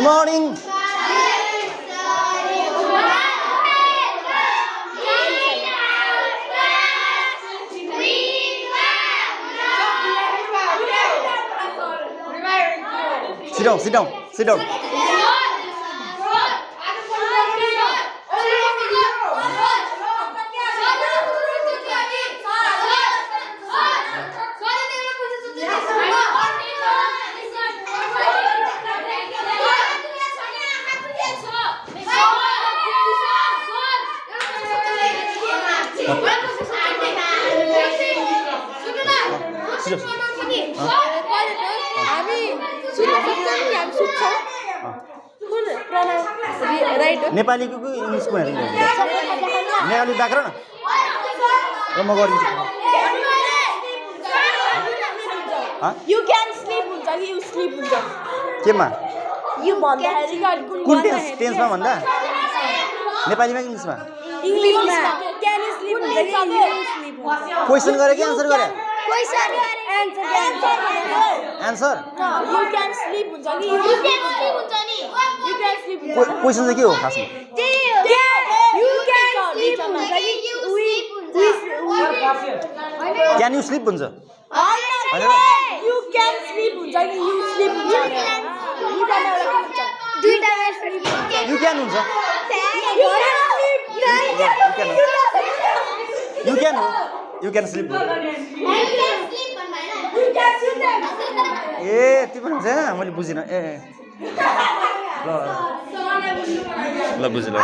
morning. Sit down, sit down, sit down. नेपालीको कि इङ्ग्लिसको हेर्नु नेपाली व्याकरण र म गरिदिन्छु You can sleep हुन्छ कि you sleep हुन्छ केमा you भन्दाखेरि कुन टेन्समा भन्दा नेपालीमा कि इङ्ग्लिसमा इंग्लिशमा can you sleep हुन्छ कि you sleep हुन्छ क्वेशन गरे कि आन्सर गरे question answer you can sleep हुन्छ कि you can sleep हुन्छ नि you can sleep हुन्छ क्वेशन चाहिँ के हो खासमा you can sleep हुन्छ कि क्यान यु स्लिप भन्छ you can sleep हुन्छ कि you sleep हुन्छ दुईटामा sleep हुन्छ यु क्यान हुन्छ यु क्यान स्लिप ए तिम्रो हुन्छ मैले बुझिनँ ए ल बुझेँ ल